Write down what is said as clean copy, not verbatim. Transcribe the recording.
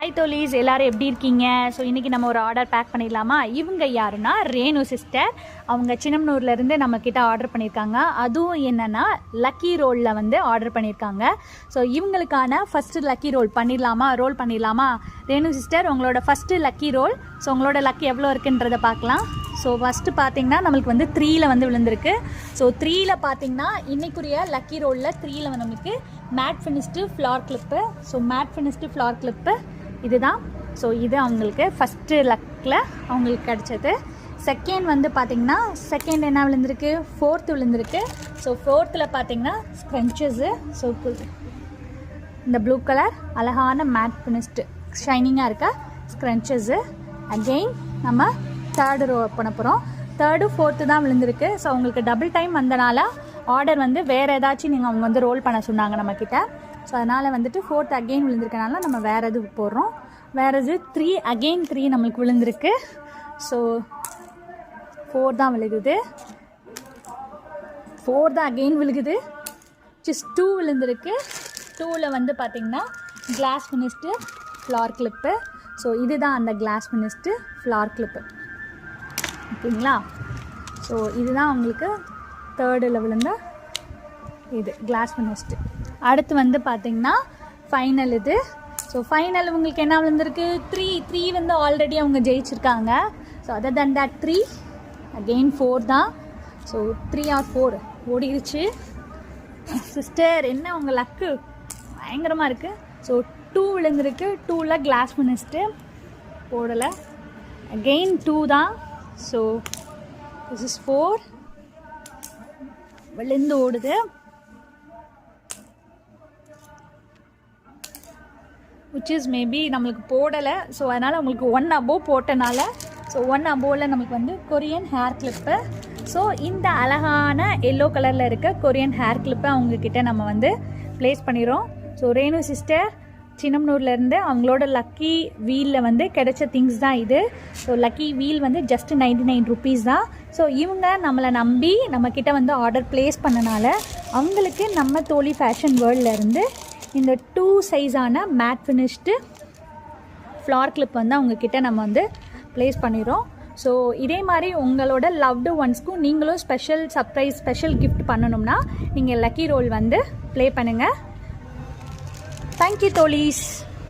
Hi தோலீஸ், எல்லோரும் எப்படி இருக்கீங்க? ஸோ இன்றைக்கி நம்ம ஒரு ஆர்டர் பேக் பண்ணிடலாமா? இவங்க யாருன்னா ரேணு சிஸ்டர். அவங்க சின்னம்னூர்லேருந்து நம்மக்கிட்ட ஆர்டர் பண்ணியிருக்காங்க. அதுவும் என்னென்னா லக்கி ரோலில் வந்து ஆர்டர் பண்ணியிருக்காங்க. ஸோ இவங்களுக்கான ஃபஸ்ட்டு லக்கி ரோல் பண்ணிடலாமா? ரேணு சிஸ்டர், உங்களோட ஃபஸ்ட்டு லக்கி ரோல். ஸோ உங்களோட லக்கி எவ்வளோ இருக்குன்றதை பார்க்கலாம். ஸோ ஃபஸ்ட்டு பார்த்தீங்கன்னா நம்மளுக்கு வந்து 3ல் வந்து விழுந்திருக்கு. ஸோ 3ல் பார்த்தீங்கன்னா இன்றைக்குரிய லக்கி ரோலில் 3ல் வந்து நம்மளுக்கு matte finished floor clip. So matte finished floor clip இதுதான். ஸோ இது அவங்களுக்கு ஃபஸ்ட்டு லக்கில் அவங்களுக்கு கிடச்சது. செகண்ட் வந்து பார்த்திங்கன்னா செகண்ட் என்ன விழுந்திருக்கு? 4th விழுந்திருக்கு. ஸோ 4th பார்த்திங்கன்னா ஸ்க்ரன்ச்சஸு. ஸோ இந்த ப்ளூ கலர் அழகான மேட் ஃபினிஷ்டு ஷைனிங்காக இருக்க ஸ்க்ரன்ச்சஸு. அகெயின் நம்ம தேர்டு ரோ பண்ண போகிறோம். 3rd 4th தான் விழுந்திருக்கு. ஸோ அவங்களுக்கு டபுள் டைம் வந்தனால ஆர்டர் வந்து வேறு ஏதாச்சும் நீங்கள் அவங்க வந்து ரோல் பண்ண சொன்னாங்க நம்மக்கிட்ட. ஸோ அதனால் வந்துட்டு 4th அகெயின் விழுந்திருக்கனால நம்ம வேறு இது போடுறோம். வேறு இது 3 அகெயின் 3 நம்மளுக்கு விழுந்திருக்கு. ஸோ 4 தான் விழுகுது. 4 தான் அகெயின் விழுகுது. ஜஸ்ட் 2 விழுந்திருக்கு. 2ல் வந்து பார்த்திங்கன்னா glass finished floor clip. So இதுதான் அந்த கிளாஸ் ஃபினிஷ்டு ஃப்ளார் கிளிப்பு, ஓகேங்களா? ஸோ இதுதான் உங்களுக்கு 3rd விழுந்த இது கிளாஸ் ஃபினிஷ்டு. அடுத்து வந்து பார்த்திங்கன்னா ஃபைனல் இது. ஸோ ஃபைனல் உங்களுக்கு என்ன விழுந்திருக்கு? 3 வந்து ஆல்ரெடி அவங்க ஜெயிச்சிருக்காங்க. So other than that 3 again 4 தான். ஸோ 3 or 4 ஓடிடுச்சு. சிஸ்டர், என்ன உங்கள் லக்கு பயங்கரமாக இருக்குது. ஸோ 2 விழுந்திருக்கு. 2ல் கிளாஸ் ஃபினிஷ்டு போடலை. அகெயின் 2 தான். ஸோ திஸ் இஸ் 4 விழுந்து ஓடுது. which is மேபி நம்மளுக்கு போடலை. ஸோ அதனால் உங்களுக்கு 1 above போட்டனால ஸோ 1 aboveல நம்மளுக்கு வந்து கொரியன் ஹேர் கிளிப்பு. ஸோ இந்த அழகான எல்லோ கலரில் இருக்க கொரியன் ஹேர் கிளிப்பை அவங்கக்கிட்ட நம்ம வந்து ப்ளேஸ் பண்ணிடுறோம். ஸோ ரேணு சிஸ்டர் சின்னம்னூர்லேருந்து அவங்களோட லக்கி வீலில் வந்து கிடைச்ச திங்ஸ் தான் இது. ஸோ லக்கி வீல் வந்து ஜஸ்ட் 99 rupees தான். ஸோ இவங்க நம்மளை நம்பி நம்மக்கிட்ட வந்து ஆர்டர் ப்ளேஸ் பண்ணனால அவங்களுக்கு நம்ம தோழி ஃபேஷன் வேர்ல்ட்லேருந்து இந்த 2 சைஸான மேட் ஃபினிஷ்டு ஃப்ளார் கிளிப் வந்து அவங்கக்கிட்ட நம்ம வந்து ப்ளேஸ் பண்ணிடுறோம். ஸோ இதே மாதிரி உங்களோட லவ்டு ஒன்ஸ்க்கும் நீங்களும் ஸ்பெஷல் கிஃப்ட் பண்ணணும்னா நீங்கள் லக்கி ரோல் வந்து ப்ளே பண்ணுங்கள். தேங்க்யூ தோழீஸ்.